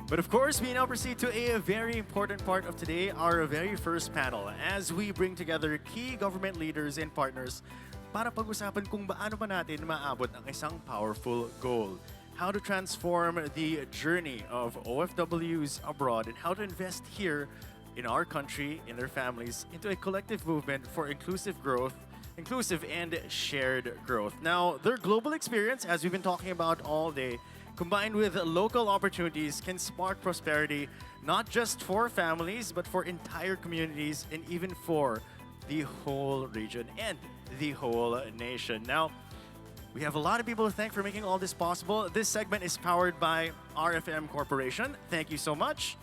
But of course, we now proceed to a very important part of today, our very first panel, as we bring together key government leaders and partners para pag-usapan kung paano ba natin maabot ang isang powerful goal. How to transform the journey of OFWs abroad and how to invest here in our country, in their families, into a collective movement for inclusive growth, inclusive and shared growth. Now, their global experience, as we've been talking about all day, combined with local opportunities, can spark prosperity not just for families, but for entire communities and even for the whole region and the whole nation. Now, we have a lot of people to thank for making all this possible. This segment is powered by RFM Corporation. Thank you so much.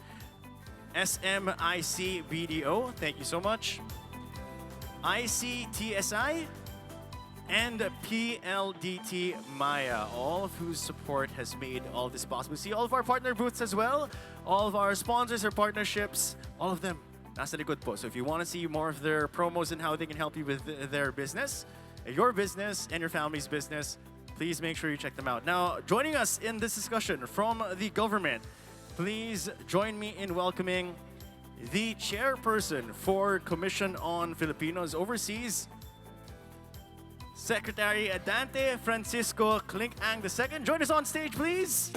SMIC BDO, thank you so much. ICTSI and PLDT Maya, all of whose support has made all this possible. See all of our partner booths as well, all of our sponsors or partnerships, all of them nasa likod po. So if you want to see more of their promos and how they can help you with their business, your business and your family's business, please make sure you check them out. Now, joining us in this discussion from the government, please join me in welcoming the chairperson for Commission on Filipinos Overseas, Secretary Dante Francisco Klink-Ang II. Join us on stage, please.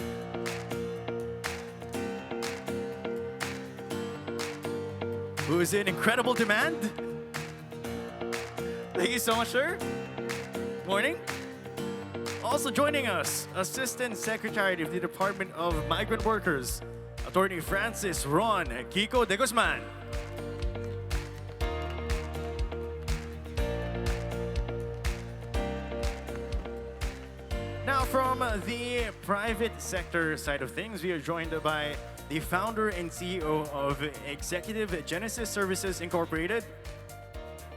Who is in incredible demand. Thank you so much, sir. Morning. Also joining us, Assistant Secretary of the Department of Migrant Workers, Attorney Francis Ron Kiko de Guzman. Now, from the private sector side of things, we are joined by the founder and CEO of Executive Genesis Services Incorporated,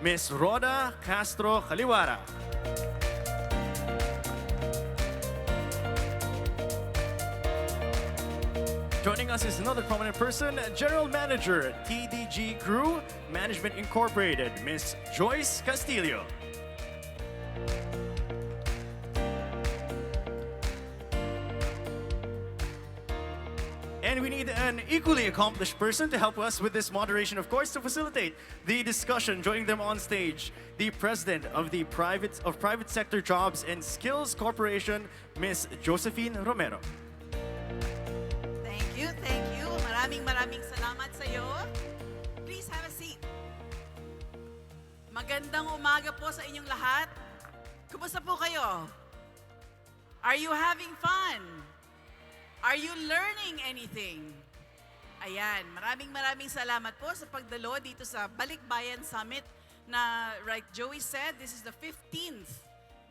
Ms. Rhoda Castro Caliwara. Joining us is another prominent person, General Manager, TDG Crew Management Incorporated, Ms. Joyce Castillo. And we need an equally accomplished person to help us with this moderation, of course, to facilitate the discussion. Joining them on stage, the President of the Private Sector Jobs and Skills Corporation, Ms. Josephine Romero. Thank you. Maraming salamat sa iyo. Please have a seat. Magandang umaga po sa inyong lahat. Kumusta po kayo? Are you having fun? Are you learning anything? Ayan, maraming salamat po sa pagdalo dito sa Balikbayan Summit na, like Joey said, this is the 15th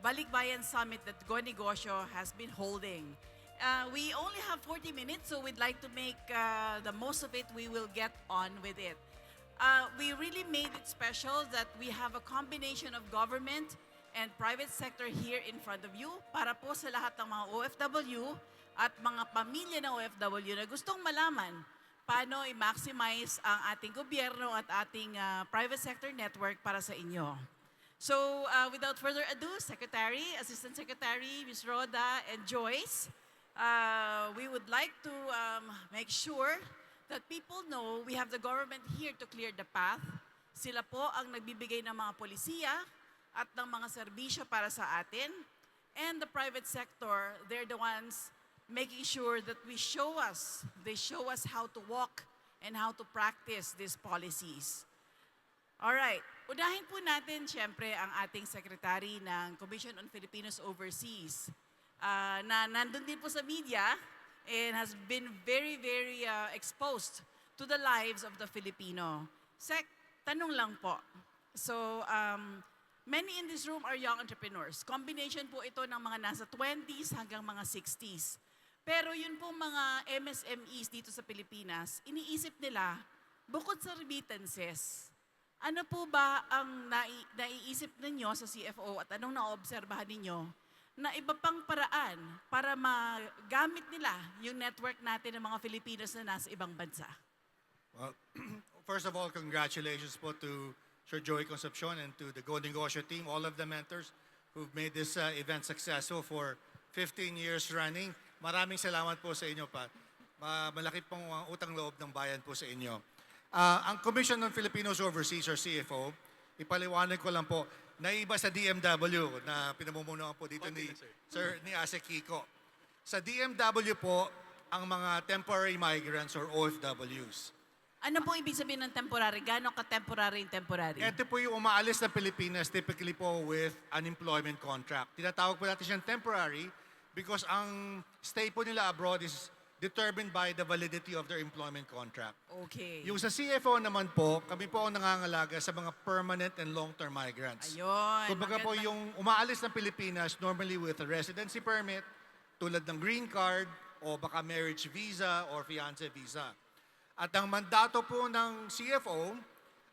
Balikbayan Summit that Go Negosyo has been holding. We only have 40 minutes, so we'd like to make the most of it. We will get on with it. We really made it special that we have a combination of government and private sector here in front of you para po sa lahat ng mga OFW at mga pamilya ng OFW na gustong malaman paano i-maximize ang ating gobyerno at ating private sector network para sa inyo. So, without further ado, Secretary, Assistant Secretary, Ms. Rhoda and Joyce, we would like to make sure that people know we have the government here to clear the path. Sila po ang nagbibigay ng mga polisiya at ng mga serbisyo para sa atin. And the private sector, they're the ones making sure that they show us how to walk and how to practice these policies. Alright, unahin po natin siyempre ang ating Secretary ng Commission on Filipinos Overseas na nandun din po sa media and has been very exposed to the lives of the Filipino. Sec, tanong lang po. So, many in this room are young entrepreneurs. Combination po ito ng mga nasa 20s hanggang mga 60s. Pero yun po mga MSMEs dito sa Pilipinas, iniisip nila, bukod sa remittances, ano po ba ang naiisip ninyo sa CFO at anong naobserbahan ninyo na iba pang paraan para magamit nila yung network natin ng mga Filipinos na nasa ibang bansa? Well, first of all, congratulations po to Sir Joey Concepcion and to the Go Negosyo team, all of the mentors who've made this event successful for 15 years running. Maraming salamat po sa inyo pa. malaki pong utang loob ng bayan po sa inyo. Ang Commission on Filipinos Overseas or CFO, ipaliwanag ko lang po, naiba sa DMW na pinamumunuan po dito ni Ase Kiko. Sa DMW po, ang mga temporary migrants or OFWs. Ano po ibig sabihin ng temporary? Gano'ng ka-temporary yung temporary? Ito po yung umaalis ng Pilipinas typically po with an employment contract. Tinatawag po natin siyang temporary because ang stay po nila abroad is determined by the validity of their employment contract. Okay. Yung sa CFO naman po, kami po ang nangangalaga sa mga permanent and long-term migrants. Ayun. Kumbaga po maganda. yung umaalis ng Pilipinas normally with a residency permit, tulad ng green card, o baka marriage visa or fiancé visa. At ang mandato po ng CFO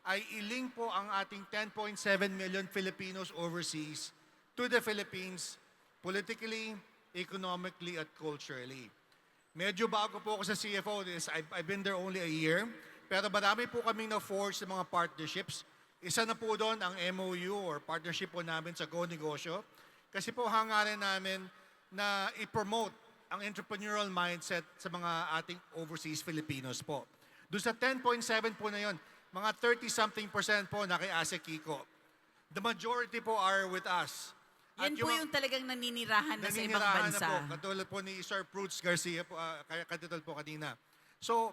ay i-link po ang ating 10.7 million Filipinos overseas to the Philippines politically, economically, at culturally. Medyo bago po ako sa CFO. I've been there only a year. Pero marami po kaming na-forge sa mga partnerships. Isa na po doon ang MOU or partnership po namin sa Go Negosyo. Kasi po hangarin namin na i-promote ang entrepreneurial mindset sa mga ating overseas Filipinos po. Doon sa 10.7 po na yon, mga 30-something% po na kay Ase Kiko. The majority po are with us. Yan po yung talagang naninirahan na sa ibang naninirahan bansa. na po, katulad po ni Sir Prudz Garcia, po, kaya katulad po kanina. So,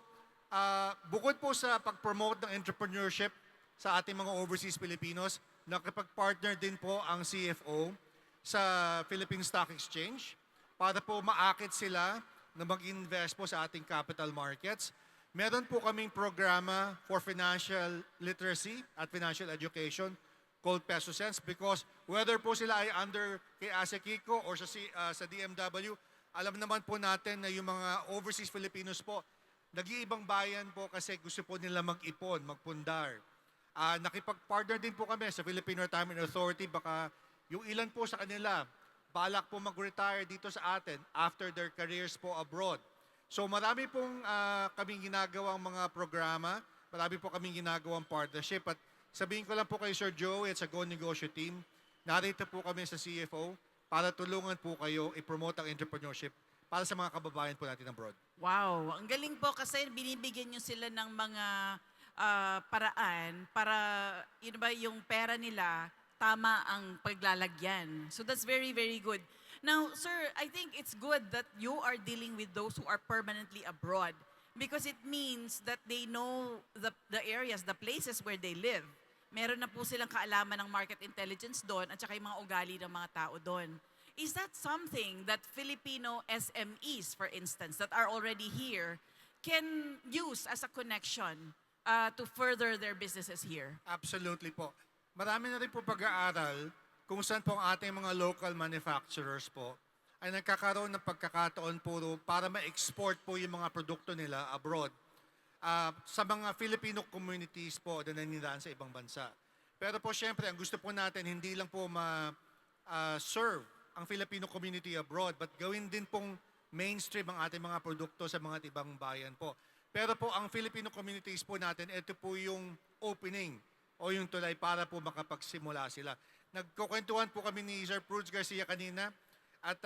bukod po sa pag-promote ng entrepreneurship sa ating mga overseas Filipinos, nakipag-partner din po ang CFO sa Philippine Stock Exchange para po maakit sila na mag-invest po sa ating capital markets. Meron po kaming programa for financial literacy at financial education called Peso Sense because whether po sila ay under kay Ase Kiko or sa DMW, alam naman po natin na yung mga overseas Filipinos po, nag-iibang bayan po kasi gusto po nila mag-ipon, magpundar. Nakipag-partner din po kami sa Philippine Retirement Authority, baka yung ilan po sa kanila, balak po mag-retire dito sa atin after their careers po abroad. So marami pong kaming ginagawang mga programa, marami po kaming ginagawang partnership. At sabihin ko lang po kay Sir Joey at sa Go Negosyo team, narito po kami sa CFO para tulungan po kayo i-promote ang entrepreneurship para sa mga kababayan po natin abroad. Wow, ang galing po kasi binibigyan nyo sila ng mga paraan para yun ba yung pera nila tama ang paglalagyan. So that's very, very good. Now, sir, I think it's good that you are dealing with those who are permanently abroad because it means that they know the areas, the places where they live. Meron na po silang kaalaman ng market intelligence doon at saka yung mga ugali ng mga tao doon. Is that something that Filipino SMEs, for instance, that are already here, can use as a connection to further their businesses here? Absolutely po. Marami na rin po pag-aaral kung saan po ang ating mga local manufacturers po ay nagkakaroon ng pagkakataon puro para ma-export po yung mga produkto nila abroad sa mga Filipino communities po na naninirahan sa ibang bansa. Pero po syempre, ang gusto po natin hindi lang po ma-serve ang Filipino community abroad but gawin din pong mainstream ang ating mga produkto sa mga ibang bayan po. Pero po ang Filipino communities po natin, ito po yung opening o yung tulay para po makapagsimula sila. Nagkukwentuhan po kami ni Sir Prudz Garcia kanina at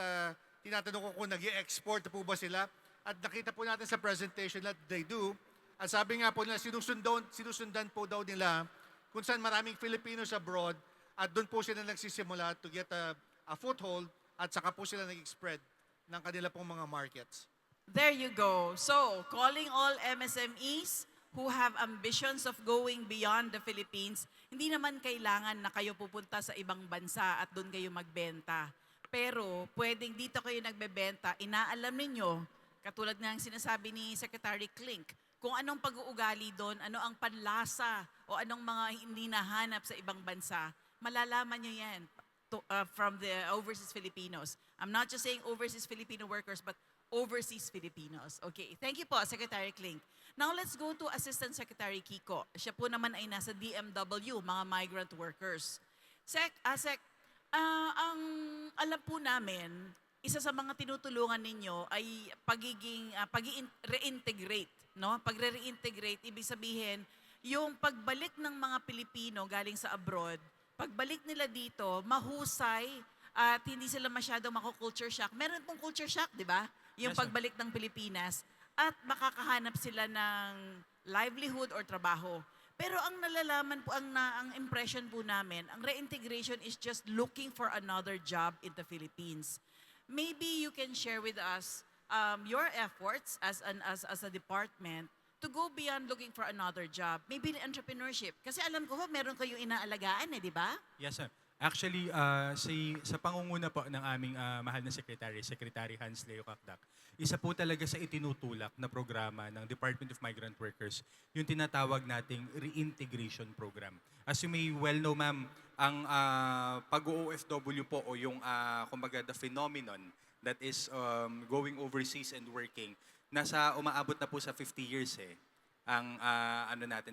tinatanong ko kung nag-i-export po ba sila at nakita po natin sa presentation that they do. At sabi nga po nila, sinusundan po daw nila kung saan maraming Filipinos abroad at doon po sila nagsisimula to get a foothold at saka po sila nag-spread ng kanila pong mga markets. There you go. So, calling all MSMEs who have ambitions of going beyond the Philippines, hindi naman kailangan na kayo pupunta sa ibang bansa at doon kayo magbenta. Pero pwedeng dito kayo nagbebenta, inaalam ninyo, katulad ng sinasabi ni Secretary Clink, kung anong pag-uugali doon, ano ang panlasa o anong mga hindi nahanap sa ibang bansa, malalaman nyo yan from the overseas Filipinos. I'm not just saying overseas Filipino workers, but overseas Filipinos. Okay, thank you po, Secretary Clink. Now let's go to Assistant Secretary Kiko. Siya po naman ay nasa DMW, mga migrant workers. Sec, ang alam po namin, isa sa mga tinutulungan ninyo ay pag-reintegrate. No? Pag-reintegrate, ibig sabihin, yung pagbalik ng mga Pilipino galing sa abroad, pagbalik nila dito, mahusay at hindi sila masyadong mako-culture shock. Meron pong culture shock, di ba? Yung Yes, pagbalik ng Pilipinas. at makakahanap sila ng livelihood or trabaho. Pero ang nalalaman po, ang impression po namin, ang reintegration is just looking for another job in the Philippines. Maybe you can share with us your efforts as a department to go beyond looking for another job. Maybe in entrepreneurship. Kasi alam ko ho, meron kayong inaalagaan di ba? Yes, sir. Actually, sa pangunguna po ng aming mahal na Secretary Hans Leo Kakdak, isa po talaga sa itinutulak na programa ng Department of Migrant Workers, yung tinatawag nating reintegration program. As you may well know, ma'am, ang pag-OFW po o yung, kumbaga, the phenomenon that is going overseas and working, umaabot na po sa 50 years eh. Ang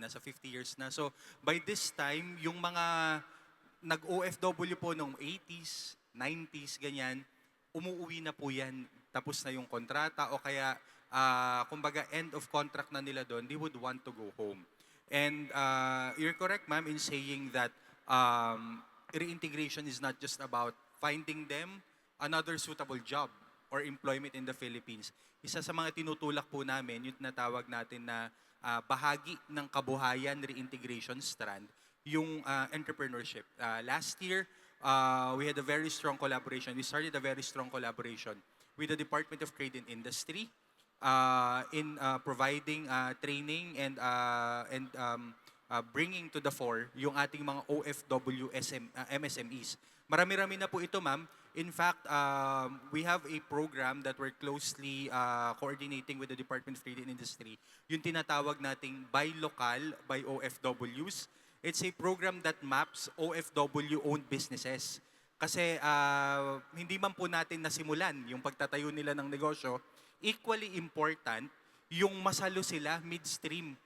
nasa 50 years na. So, by this time, yung mga nag-OFW po noong 80s, 90s, ganyan, umuwi na po yan. Tapos na yung kontrata o kaya, kumbaga, end of contract na nila doon, they would want to go home. And you're correct, ma'am, in saying that reintegration is not just about finding them another suitable job or employment in the Philippines. Isa sa mga tinutulak po namin, yung tinatawag natin na bahagi ng kabuhayan reintegration strand, yung entrepreneurship. Last year, we had a very strong collaboration. We started a very strong collaboration with the Department of Trade and Industry in providing training and bringing to the fore yung ating mga OFW MSMEs. Marami-rami na po ito, ma'am. In fact, we have a program that we're closely coordinating with the Department of Trade and Industry, yung tinatawag nating Buy Local by OFWs. It's a program that maps OFW-owned businesses. Kasi hindi man po natin nasimulan yung pagtatayo nila ng negosyo, equally important yung masalo sila midstream.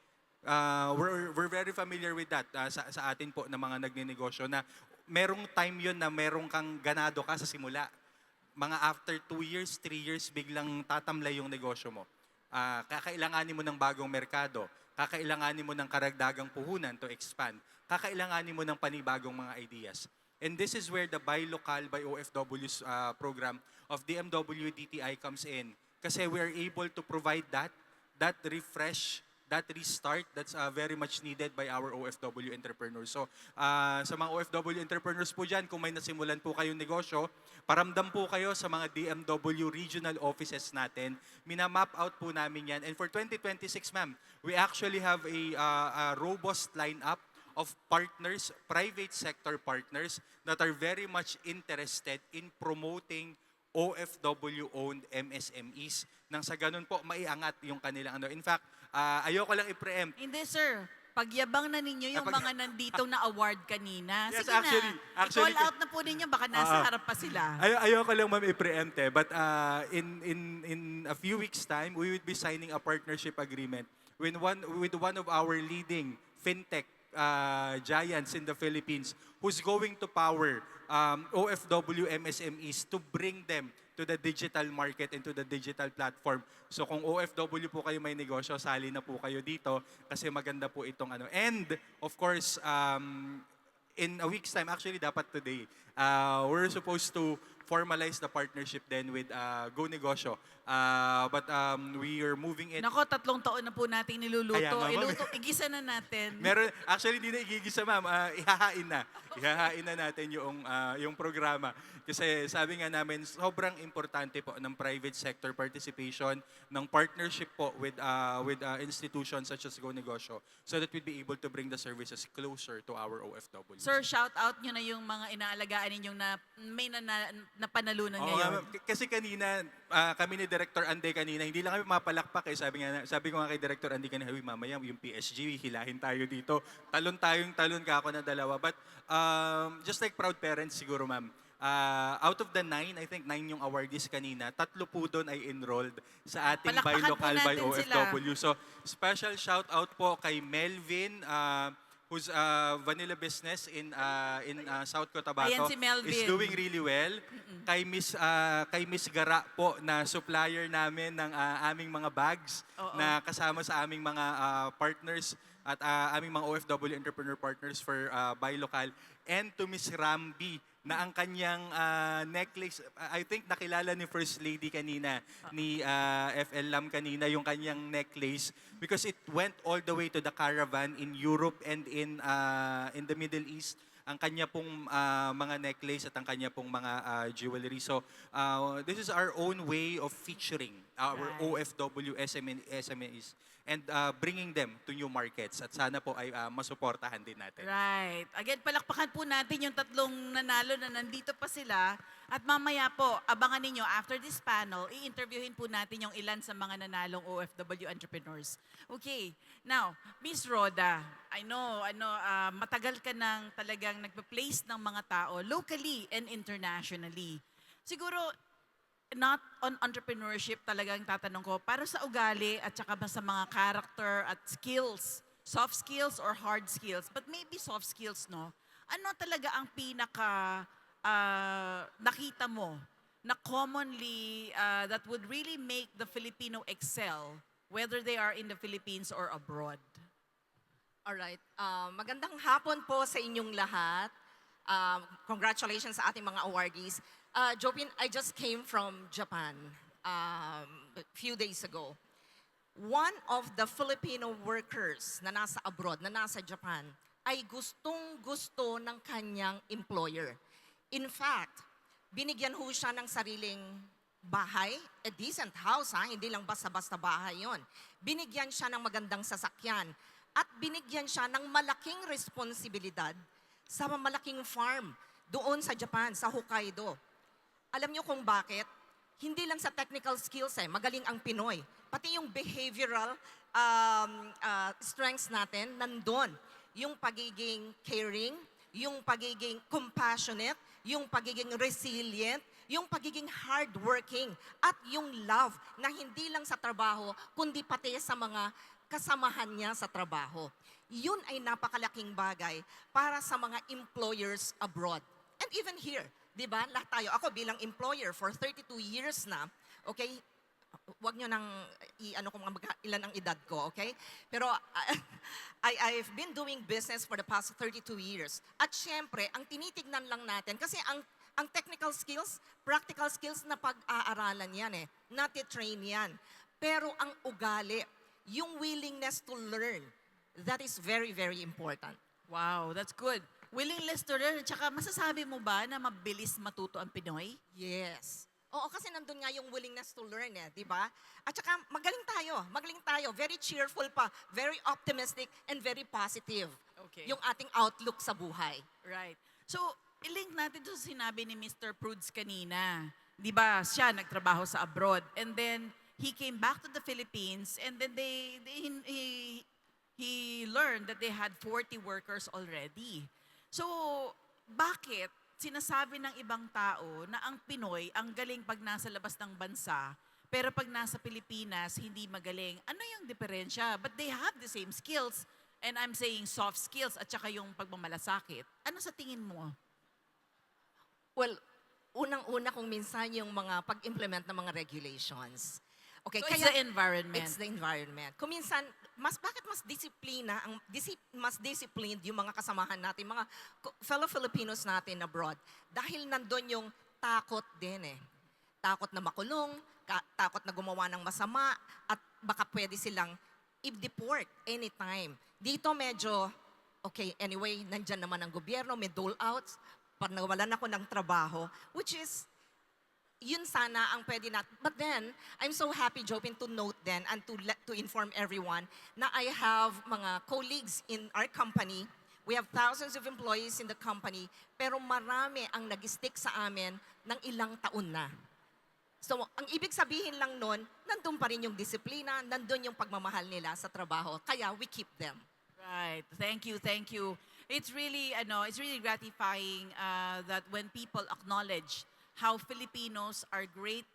We're very familiar with that sa atin po na mga nagnenegosyo na merong time yun na merong kang ganado ka sa simula. Mga after 2 years, 3 years, biglang tatamlay yung negosyo mo. Kakailanganin mo ng bagong merkado. Kakailanganin mo ng karagdagang puhunan to expand. Kakailanganin mo ng panibagong mga ideas. And this is where the Buy Local by OFWs program of DMW DTI comes in. Kasi we're able to provide that refresh, that restart that's very much needed by our OFW entrepreneurs. So sa mga OFW entrepreneurs po dyan, kung may nasimulan po kayong negosyo, paramdam po kayo sa mga DMW regional offices natin. Minamap out po namin yan. And for 2026, ma'am, we actually have a robust lineup of partners, private sector partners that are very much interested in promoting OFW-owned MSMEs nang sa ganun po maiangat yung kanilang ano. In fact, ayoko lang i-preempt. Hindi sir, pagyabang na ninyo yung mga nandito na award kanina. Yes, Sige actually, i-call out na po ninyo, baka nasa harap pa sila. Ayoko lang, ma'am, i-preempt eh. But in a few weeks' time, we would be signing a partnership agreement with one of our leading fintech giants in the Philippines who's going to power OFW MSMEs to bring them to the digital market and to the digital platform. So kung OFW po kayo may negosyo, sali na po kayo dito kasi maganda po itong ano. And of course, in a week's time, actually dapat today, we're supposed to formalize the partnership then with Go Negosyo. But we are moving it. Nako, 3 taon na po nating niluluto. Kaya nga, ma'am. Igisa na natin. Meron, actually, hindi na igigisa, ma'am. Ihahain na. Ihahain na natin yung programa. Kasi sabi nga namin, sobrang importante po ng private sector participation, ng partnership po with institutions such as Go Negosyo so that we'd be able to bring the services closer to our OFWs. Sir, shout out nyo na yung mga inaalagaan ninyong may napanalunan Oo ngayon. nga, ma'am. Kasi kanina, kami ni Director Andy kanina, hindi lang kami mapalakpak eh. Sabi ko nga kay Director Andy kanina, mamaya yung PSG, hilahin tayo dito. Talon ka ako na dalawa. But just like proud parents siguro, ma'am, out of the 9, I think 9 yung awardees kanina, 3 po doon ay enrolled sa ating Buy Palakpakan po Local by natin sila. OFW. So, special shout out po kay Melvin, whose vanilla business in South Cotabato Ayan si Melvin. is doing really well. Kay Miss Gara po na supplier namin ng aming mga bags na kasama sa aming mga partners at aming mga OFW entrepreneur partners for Buy Local. And to Miss Rambi na ang kanyang necklace, I think nakilala ni First Lady kanina, ni FL Lam kanina, yung kanyang necklace because it went all the way to the caravan in Europe and in the Middle East. Ang kanya pong mga necklace at ang kanya pong mga jewelry. So this is our own way of featuring our Right. OFW SMEs and bringing them to new markets. At sana po ay masuportahan din natin. Right. Again, palakpakan po natin yung tatlong nanalo na nandito pa sila. At mamaya po, abangan ninyo, after this panel, i-interviewin po natin yung ilan sa mga nanalong OFW entrepreneurs. Okay. Now, Miss Rhoda, I know, matagal ka nang talagang nagpa-place ng mga tao locally and internationally. Siguro, not on entrepreneurship talagang tatanong ko, para sa ugali at saka ba sa mga character at skills, soft skills or hard skills, but maybe soft skills, no? Ano talaga ang pinaka nakita mo na commonly that would really make the Filipino excel, whether they are in the Philippines or abroad? Alright. Magandang hapon po sa inyong lahat. Congratulations sa ating mga awardees. Jopin, I just came from Japan a few days ago. One of the Filipino workers na nasa abroad, na nasa Japan, ay gustong-gusto ng kanyang employer. In fact, binigyan ho siya ng sariling bahay, a decent house, hindi lang basta-basta bahay yon. Binigyan siya ng magandang sasakyan at binigyan siya ng malaking responsibilidad sa malaking farm doon sa Japan, sa Hokkaido. Alam niyo kung bakit? Hindi lang sa technical skills magaling ang Pinoy. Pati yung behavioral strengths natin nandun. Yung pagiging caring, yung pagiging compassionate, yung pagiging resilient, yung pagiging hardworking, at yung love na hindi lang sa trabaho, kundi pati sa mga kasamahan niya sa trabaho. Yun ay napakalaking bagay para sa mga employers abroad. And even here, di ba? Lahat tayo, ako bilang employer for 32 years na, okay? Huwag nyo nang i-ano kung ilan ang edad ko, okay? Pero I've been doing business for the past 32 years. At syempre, ang tinitignan lang natin, kasi ang technical skills, practical skills na pag-aaralan yan nati-train yan. Pero ang ugali, yung willingness to learn, that is very, very important. Wow, that's good. Willingness to learn. Tsaka masasabi mo ba na mabilis matuto ang Pinoy? Yes. Oo, kasi nandun nga yung willingness to learn di ba? At saka magaling tayo, very cheerful pa, very optimistic, and very positive. Okay. Yung ating outlook sa buhay. Right. So, i-link natin to sa sinabi ni Mr. Prudes kanina. Di ba, siya nagtrabaho sa abroad. And then, he came back to the Philippines and then he learned that they had 40 workers already. So, bakit sinasabi ng ibang tao na ang Pinoy ang galing pag nasa labas ng bansa, pero pag nasa Pilipinas, hindi magaling? Ano yung diferensya? But they have the same skills, and I'm saying soft skills at saka yung pagmamalasakit. Ano sa tingin mo? Well, unang-una kung minsan yung mga pag-implement ng mga regulations. Okay, So, it's the environment. It's the environment. Kung minsan, bakit mas mas disciplined yung mga kasamahan natin, mga fellow Filipinos natin abroad? Dahil nandun yung takot din Takot na makulong, takot na gumawa ng masama, at baka pwede silang i-deport anytime. Dito medyo, okay, anyway, nandyan naman ang gobyerno, may dole-outs, pag nawalan ako ng trabaho, which is, yun sana ang pwede natin. But then, I'm so happy, Jopin, to note then and to inform everyone na I have mga colleagues in our company. We have thousands of employees in the company, pero marami ang nag-stick sa amin ng ilang taon na. So, ang ibig sabihin lang nun, nandun pa rin yung disiplina, nandun yung pagmamahal nila sa trabaho. Kaya we keep them. Right. Thank you. It's really gratifying that when people acknowledge how Filipinos are great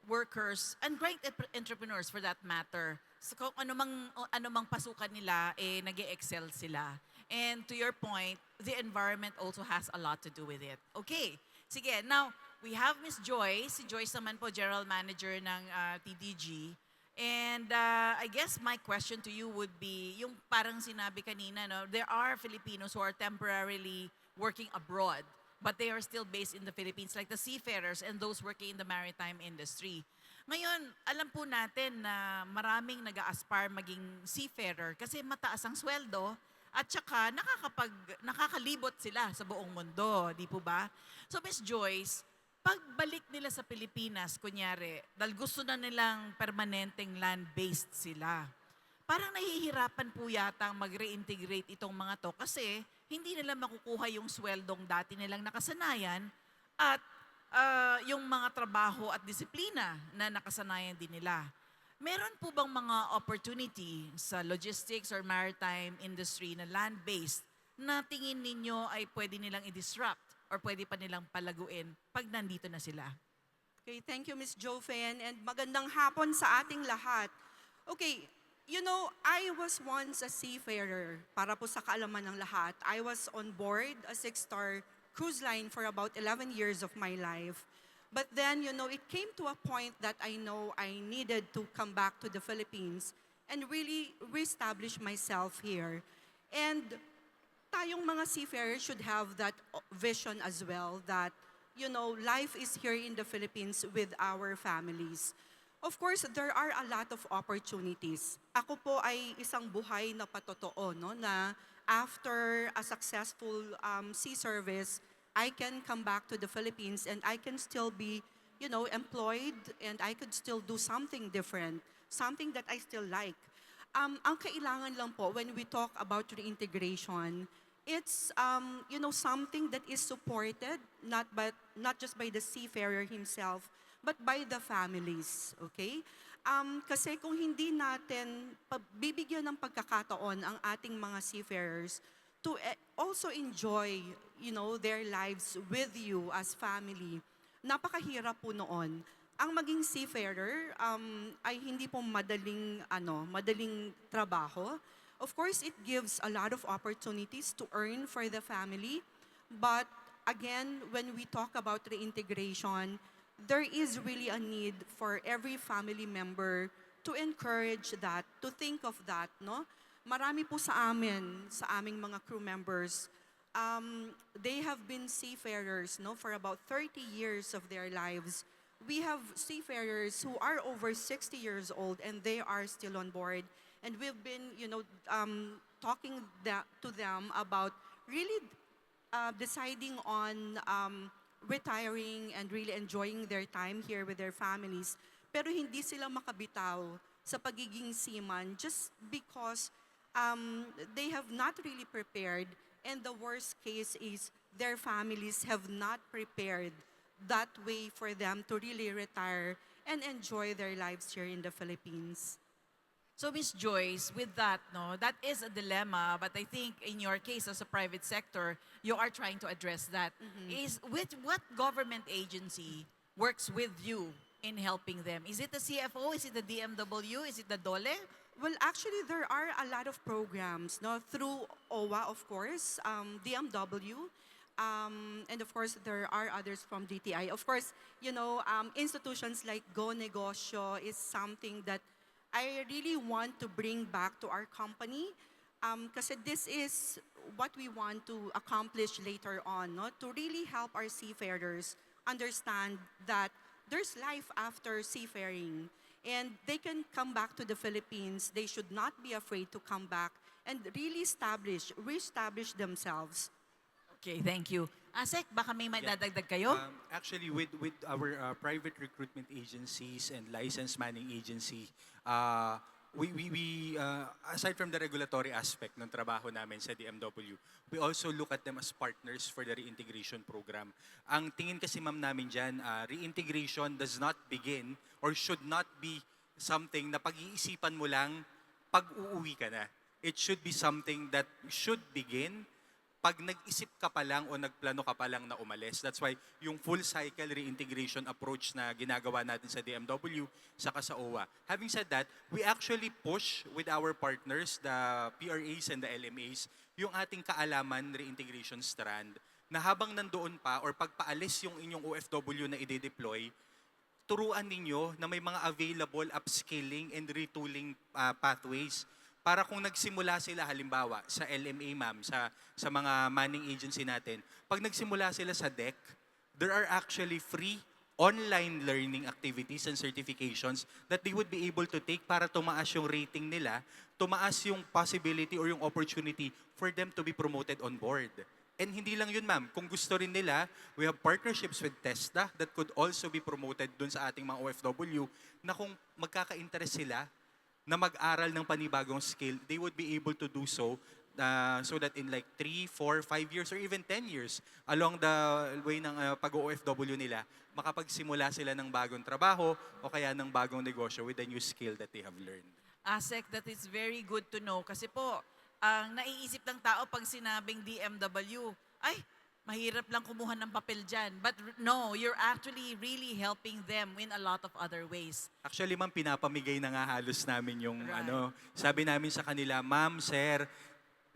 workers and great entrepreneurs for that matter. So kung ano mang pasukan nila, nag-excel sila. And to your point, the environment also has a lot to do with it. Okay. Sige, now, we have Miss Joyce. Si Joyce naman po, General Manager ng TDG. And I guess my question to you would be, yung parang sinabi kanina, no, there are Filipinos who are temporarily working abroad. but they are still based in the Philippines, like the seafarers and those working in the maritime industry. Ngayon, alam po natin na maraming nag-aaspire maging seafarer kasi mataas ang sweldo at saka nakakalibot sila sa buong mundo, di po ba? So Miss Joyce, pagbalik nila sa Pilipinas, kunyari, dahil gusto na nilang permanenteng land-based sila, parang nahihirapan po yata mag-reintegrate itong mga to kasi hindi nila makukuha yung sweldong dati nilang nakasanayan at yung mga trabaho at disiplina na nakasanayan din nila. Meron po bang mga opportunity sa logistics or maritime industry na land-based na tingin ninyo ay pwede nilang i-disrupt or pwede pa nilang palaguin pag nandito na sila? Okay, thank you, Ms. Jofen, and magandang hapon sa ating lahat. Okay, you know, I was once a seafarer. Para po sa kaalaman ng lahat, I was on board a 6-star cruise line for about 11 years of my life. But then, you know, it came to a point that I know I needed to come back to the Philippines and really reestablish myself here. And tayong mga seafarers should have that vision as well that, you know, life is here in the Philippines with our families. Of course, there are a lot of opportunities. Ako po ay isang buhay na patotoo, no, na after a successful sea service, I can come back to the Philippines and I can still be, you know, employed and I could still do something different, something that I still like. Ang kailangan lang po when we talk about reintegration, it's you know, something that is supported not just by the seafarer himself, but by the families, okay? Kasi kung hindi natin bibigyan ng pagkakataon ang ating mga seafarers to also enjoy, you know, their lives with you as family, napakahirap po noon. Ang maging seafarer ay hindi po madaling trabaho. Of course, it gives a lot of opportunities to earn for the family, but again, when we talk about reintegration, there is really a need for every family member to encourage that, to think of that, no? Marami po sa aming mga crew members, they have been seafarers, no, for about 30 years of their lives. We have seafarers who are over 60 years old and they are still on board. And we've been, you know, talking to them about really deciding on retiring and really enjoying their time here with their families. Pero hindi sila makabitaw sa pagiging seaman just because they have not really prepared, and the worst case is their families have not prepared that way for them to really retire and enjoy their lives here in the Philippines. So Miss Joyce, with that, no, that is a dilemma, but I think in your case as a private sector, you are trying to address that. Is with what government agency works with you in helping them? Is it the CFO? Is it the DMW? Is it the DOLE? Well, actually, there are a lot of programs, no, through OWA, of course, DMW, and of course, there are others from DTI. Of course, you know, institutions like Go Negosyo is something that I really want to bring back to our company, kasi this is what we want to accomplish later on, no? To really help our seafarers understand that there's life after seafaring and they can come back to the Philippines. They should not be afraid to come back and really reestablish themselves. Okay, thank you. Asek, baka may madadagdag kayo? Actually, with our private recruitment agencies and license manning agency, we aside from the regulatory aspect ng trabaho namin sa DMW, we also look at them as partners for the reintegration program. Ang tingin kasi ma'am namin dyan, reintegration does not begin or should not be something na pag-iisipan mo lang pag uuwi ka na. It should be something that should begin pag nag-isip ka pa lang o nagplano ka pa lang na umalis. That's why yung full cycle reintegration approach na ginagawa natin sa DMW, saka sa OWA. Having said that, we actually push with our partners, the PRAs and the LMAs, yung ating kaalaman reintegration strand, na habang nandoon pa or pagpaalis yung inyong OFW na ide-deploy, turuan ninyo na may mga available upskilling and retooling pathways. para kung nagsimula sila halimbawa sa LMA ma'am, sa mga manning agency natin, pag nagsimula sila sa DEC, there are actually free online learning activities and certifications that they would be able to take para tumaas yung rating nila, tumaas yung possibility or yung opportunity for them to be promoted on board. And hindi lang yun ma'am, kung gusto rin nila, we have partnerships with TESDA that could also be promoted dun sa ating mga OFW na kung magkaka-interest sila na mag-aral ng panibagong skill, they would be able to do so so that in like 3, 4, 5 years or even 10 years along the way ng pag-OFW nila, makapagsimula sila ng bagong trabaho o kaya ng bagong negosyo with the new skill that they have learned. ASEC, that is very good to know. Kasi po, ang naiisip ng tao pag sinabing DMW, ay, mahirap lang kumuha ng papel dyan. But no, you're actually really helping them in a lot of other ways. Actually, ma'am, pinapamigay na nga halos namin yung Right. sabi namin sa kanila, ma'am, sir,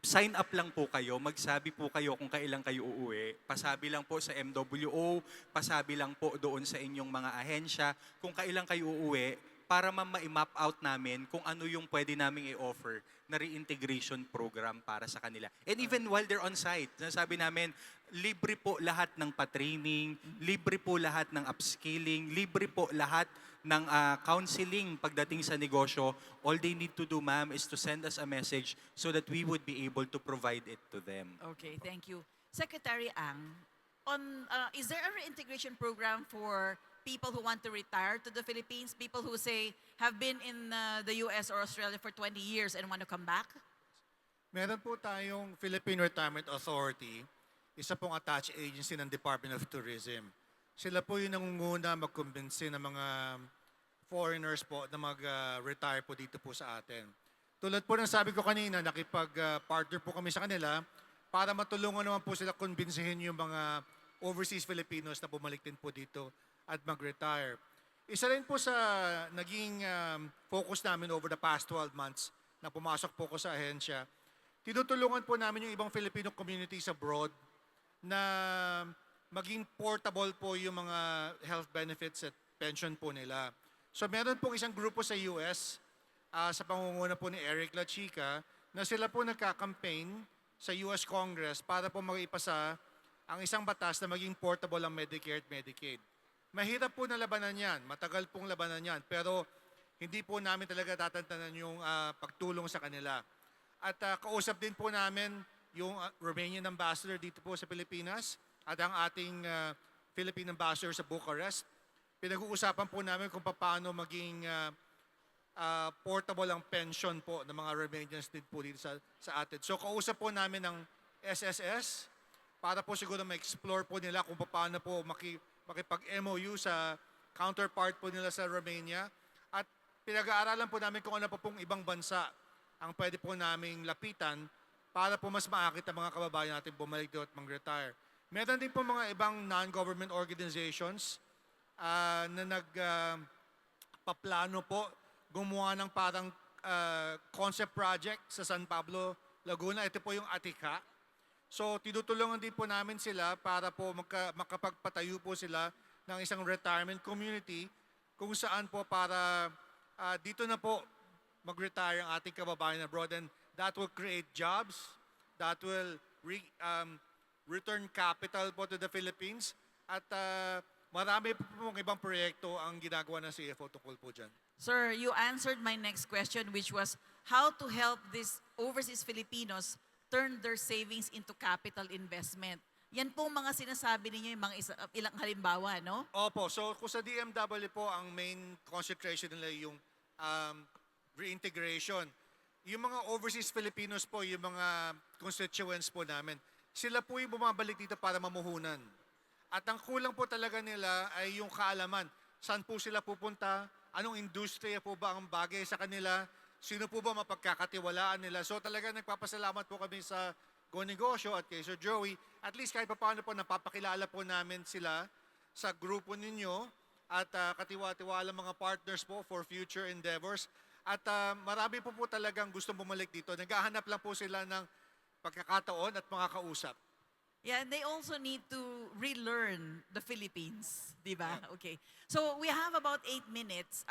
sign up lang po kayo, magsabi po kayo kung kailan kayo uuwi. Pasabi lang po sa MWO, pasabi lang po doon sa inyong mga ahensya kung kailan kayo uuwi para ma-map out namin kung ano yung pwede naming i-offer na reintegration program para sa kanila. And even while they're on site, sabi namin, libre po lahat ng pa-training, libre po lahat ng upskilling, libre po lahat ng counseling pagdating sa negosyo. All they need to do, ma'am, is to send us a message so that we would be able to provide it to them. Okay, thank you. Secretary Ang, is there a reintegration program for people who want to retire to the Philippines? People who say have been in the US or Australia for 20 years and want to come back? Meron po tayong Philippine Retirement Authority, isa pong attached agency ng Department of Tourism. Sila po yung nangunguna magkumbinsi ng mga foreigners po na mag-retire po dito po sa atin. Tulad po ng sabi ko kanina, nakipag-partner po kami sa kanila para matulungan naman po sila kumbinsihin yung mga overseas Filipinos na bumalik din po dito at mag-retire. Isa rin po sa naging focus namin over the past 12 months na pumasok po ko sa ahensya, tinutulungan po namin yung ibang Filipino communities abroad na maging portable po yung mga health benefits at pension po nila. So meron pong isang grupo sa US sa pangunguna po ni Eric La Chica na sila po nagka-campaign sa US Congress para po mag-ipasa ang isang batas na maging portable ang Medicare at Medicaid. Mahirap po na labanan yan, matagal pong labanan yan, pero hindi po namin talaga tatantanan yung pagtulong sa kanila. At kausap din po namin yung Romanian ambassador dito po sa Pilipinas at ang ating Philippine ambassador sa Bucharest. Pinag-uusapan po namin kung paano maging portable ang pension po ng mga Romanians din po dito sa atin. So kausap po namin ng SSS para po siguro ma-explore po nila kung paano po makipag-MOU sa counterpart po nila sa Romania. At pinag-aaralan po namin kung ano pa pong ibang bansa ang pwede po naming lapitan para po mas maakit ang mga kababayan natin bumalik dito at mag-retire. Meron din po mga ibang non-government organizations na nagpaplano po gumawa ng parang concept project sa San Pablo, Laguna. Ito po yung Atika. So tinutulungan din po namin sila para po makapagpatayo po sila ng isang retirement community kung saan po para dito na po mag-retire ang ating kababayan abroad, and that will create jobs, that will return capital po to the Philippines, at marami po pong ibang proyekto ang ginagawa ng CFO tungkol po dyan. Sir, you answered my next question, which was how to help these overseas Filipinos turn their savings into capital investment. Yan po mga sinasabi ninyo, yung mga ilang halimbawa, no? Opo, so kung sa DMW po, ang main concentration nila yung reintegration. Yung mga overseas Filipinos po, yung mga constituents po namin, sila po yung bumabalik dito para mamuhunan. At ang kulang po talaga nila ay yung kaalaman. Saan po sila pupunta? Anong industriya po ba ang bagay sa kanila? Sino po ba mapagkakatiwalaan nila? So talaga nagpapasalamat po kami sa Go Negosyo at kay Sir Joey. At least kahit paano po napapakilala po namin sila sa grupo ninyo at katiwa-tiwala mga partners po for future endeavors. At marami po talagang gustong bumalik dito. Naghahanap lang po sila ng pagkakataon at mga kausap. Yeah, and they also need to relearn the Philippines, di ba? Okay. So we have about 8 minutes.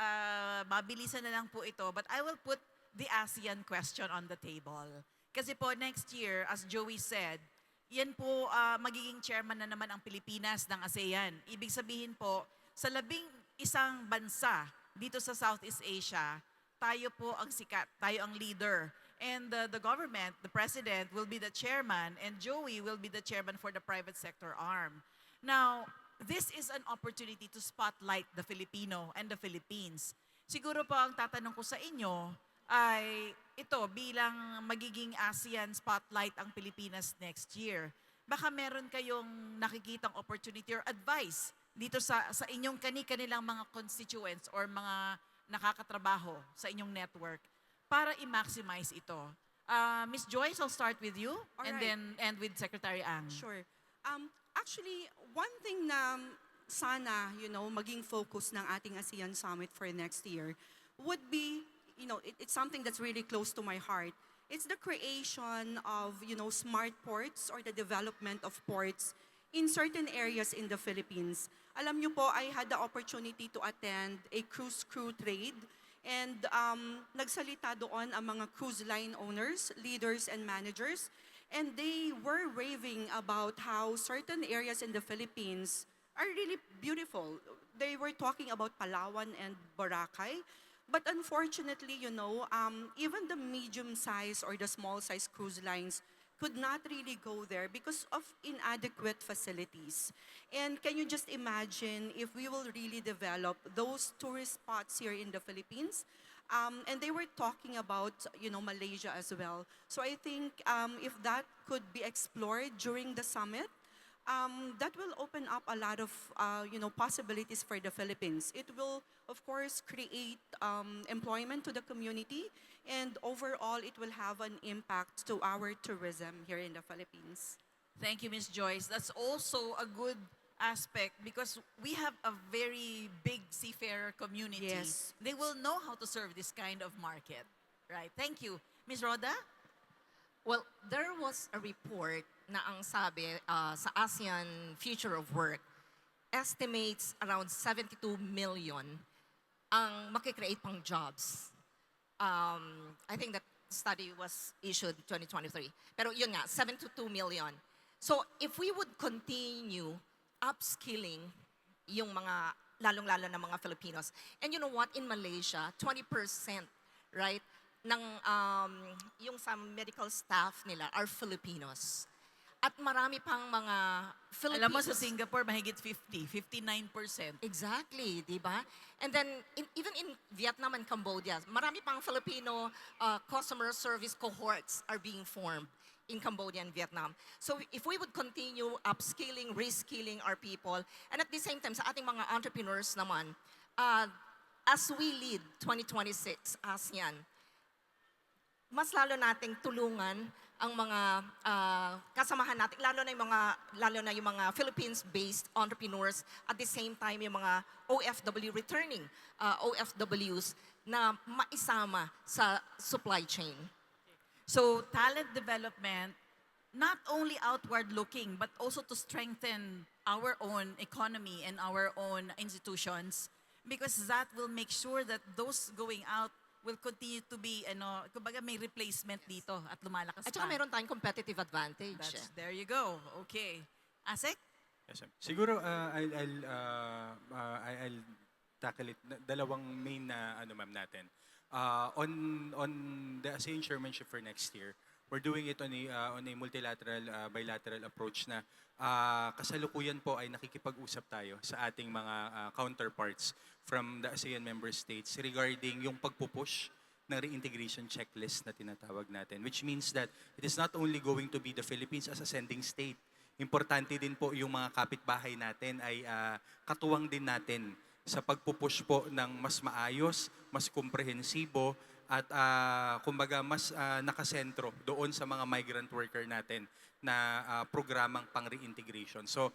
Mabilisan na lang po ito, but I will put the ASEAN question on the table. Kasi po next year, as Joey said, yan po magiging chairman na naman ang Pilipinas ng ASEAN. Ibig sabihin po, sa 11 bansa dito sa Southeast Asia, tayo po ang sikat, tayo ang leader. And the government, the president, will be the chairman, and Joey will be the chairman for the private sector arm. Now, this is an opportunity to spotlight the Filipino and the Philippines. Siguro po ang tatanong ko sa inyo ay ito, bilang magiging ASEAN spotlight ang Pilipinas next year, baka meron kayong nakikitang opportunity or advice dito sa inyong kani-kanilang mga constituents or mga nakakatrabaho sa inyong network para i-maximize ito. Ms. Joyce, I'll start with you and Alright. then end with Secretary Ang. Sure. Actually, one thing na sana, maging focus ng ating ASEAN Summit for next year would be, it's something that's really close to my heart. It's the creation of, smart ports or the development of ports in certain areas in the Philippines. Alam niyo po, I had the opportunity to attend a cruise crew trade, and nagsalita doon ang mga cruise line owners, leaders, and managers, and they were raving about how certain areas in the Philippines are really beautiful. They were talking about Palawan and Boracay, but unfortunately, even the medium-sized or the small-sized cruise lines could not really go there because of inadequate facilities. And can you just imagine if we will really develop those tourist spots here in the Philippines? And they were talking about, Malaysia as well. So I think if that could be explored during the summit, that will open up a lot of, possibilities for the Philippines. It will, of course, create employment to the community, and overall, it will have an impact to our tourism here in the Philippines. Thank you, Ms. Joyce. That's also a good aspect because we have a very big seafarer community. Yes. They will know how to serve this kind of market. Right. Thank you. Ms. Roda? Well, there was a report na ang sabi sa ASEAN Future of Work estimates around 72 million ang makikreate pang jobs. I think that study was issued 2023. Pero yun nga, 72 million. So if we would continue upskilling yung mga, lalong-lalo na mga Filipinos, and you know what, in Malaysia, 20%, right, ng yung sa medical staff nila are Filipinos. At marami pang mga Filipinos. Alam mo, sa Singapore, mahigit 59%. Exactly, di ba? And then, even in Vietnam and Cambodia, marami pang Filipino customer service cohorts are being formed in Cambodia and Vietnam. So if we would continue upskilling, reskilling our people, and at the same time, sa ating mga entrepreneurs naman, as we lead 2026 ASEAN, mas lalo nating tulungan ang mga kasamahan natin, lalo na yung mga Philippines-based entrepreneurs, at the same time yung mga OFW returning OFWs na maisama sa supply chain. So talent development, not only outward looking, but also to strengthen our own economy and our own institutions, because that will make sure that those going out will continue to be, kumbaga may replacement dito at lumalakas At saka pa. meron tayong competitive advantage. There you go. Okay. Asek? Yes, ma'am. Siguro I'll tackle it. Dalawang main na ma'am natin. On the ASEAN chairmanship for next year, we're doing it on a multilateral bilateral approach na kasalukuyan po ay nakikipag-usap tayo sa ating mga counterparts from the ASEAN member states regarding yung pagpupush ng reintegration checklist na tinatawag natin, which means that it is not only going to be the Philippines as a sending state. Importante din po yung mga kapitbahay natin ay katuwang din natin sa pagpupush po ng mas maayos, mas komprehensibo, at kumbaga mas nakasentro doon sa mga migrant worker natin na programang pang-reintegration. So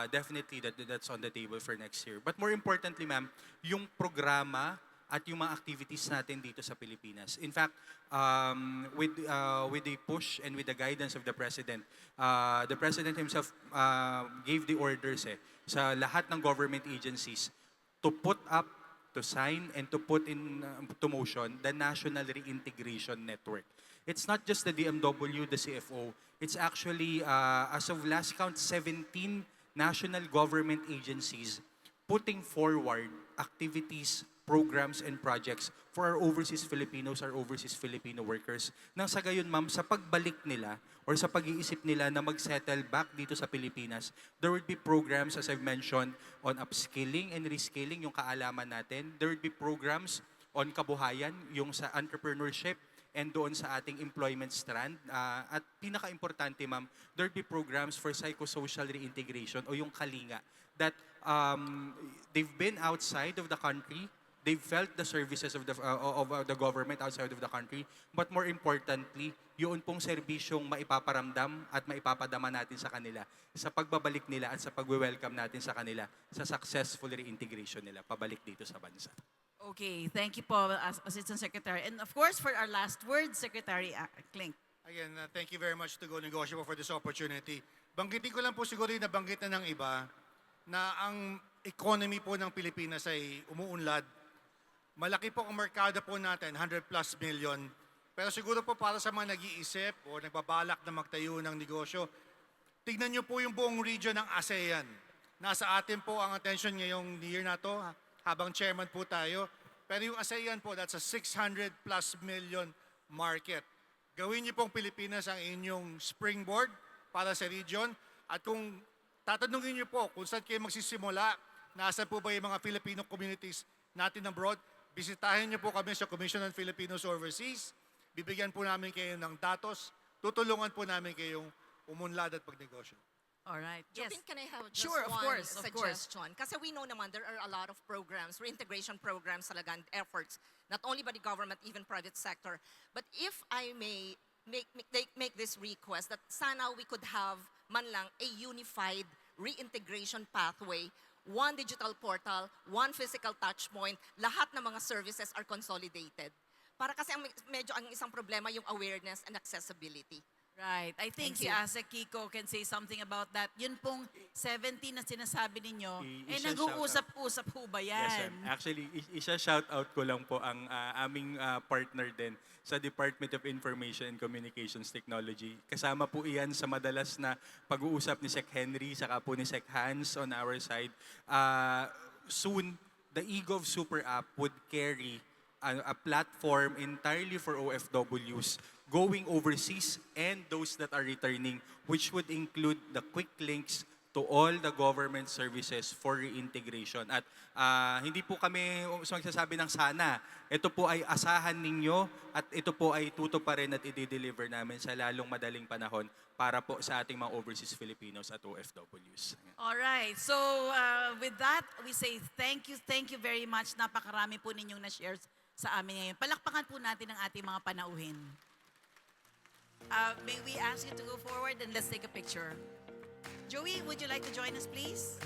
definitely that's on the table for next year. But more importantly, ma'am, yung programa at yung mga activities natin dito sa Pilipinas. In fact, with the push and with the guidance of the President himself gave the orders sa lahat ng government agencies to put up to sign and to put in to motion the National Reintegration Network. It's not just the DMW, the CFO. It's actually, as of last count, 17 national government agencies putting forward activities, programs, and projects for our overseas Filipinos, our overseas Filipino workers. Nang sa gayon, ma'am, sa pagbalik nila or sa pag-iisip nila na mag-settle back dito sa Pilipinas, there would be programs, as I've mentioned, on upskilling and reskilling, yung kaalaman natin. There would be programs on kabuhayan, yung sa entrepreneurship, and doon sa ating employment strand. At pinaka-importante, ma'am, there would be programs for psychosocial reintegration o yung kalinga that they've been outside of the country, they've felt the services of the government outside of the country, but more importantly, yun pong serbisyong maipaparamdam at maipapadama natin sa kanila sa pagbabalik nila at sa pag-welcome natin sa kanila sa successful reintegration nila pabalik dito sa bansa. Okay, thank you po, Assistant Secretary. And of course, for our last word, Secretary Klink. Again, thank you very much to Go Negosyo for this opportunity. Banggitin ko lang po siguro yung nabanggit na ng iba na ang economy po ng Pilipinas ay umuunlad. Malaki po ang merkado po natin, 100 plus million. Pero siguro po para sa mga nag-iisip o nagbabalak na magtayo ng negosyo, tignan nyo po yung buong region ng ASEAN. Nasa atin po ang attention ngayong year na to, habang chairman po tayo. Pero yung ASEAN po, that's a 600 plus million market. Gawin niyo pong Pilipinas ang inyong springboard para sa region. At kung tatanungin niyo po kung saan kayo magsisimula, nasa po ba yung mga Filipino communities natin abroad, bisitahin niyo po kami sa Commission on Filipinos Overseas. Bibigyan po namin kayo ng datos. Tutulungan po namin kayong umunlad at pagnegosyo. All right. Yes. Jopin, can I have just Sure, of one course, of course. suggestion? Kasi we know naman there are a lot of programs, reintegration programs talaga and efforts, not only by the government, even private sector. But if I may make this request that sana we could have man lang a unified reintegration pathway, one digital portal, one physical touch point, lahat ng mga services are consolidated. Para kasi medyo ang isang problema yung awareness and accessibility. Right. I think si Thank you. Asa Kiko can say something about that. Yun pong 70 na sinasabi ninyo, Isa nag-uusap-usap ho ba yan? Yes, ma'am. Actually, isa-shout out ko lang po ang aming partner din sa Department of Information and Communications Technology. Kasama po iyan sa madalas na pag-uusap ni Sec Henry saka po ni Sec Hans on our side. Soon, the eGov Super App would carry a platform entirely for OFWs going overseas and those that are returning, which would include the quick links to all the government services for reintegration. At hindi po kami magsasabi ng sana. Ito po ay asahan ninyo at ito po ay tutuparin at i-deliver namin sa lalong madaling panahon para po sa ating mga overseas Filipinos at OFWs. All right. So with that, we say thank you very much. Napakarami po ninyong na-shares sa amin ngayon. Palakpakan po natin ang ating mga panauhin. May we ask you to go forward and let's take a picture. Joey, would you like to join us, please?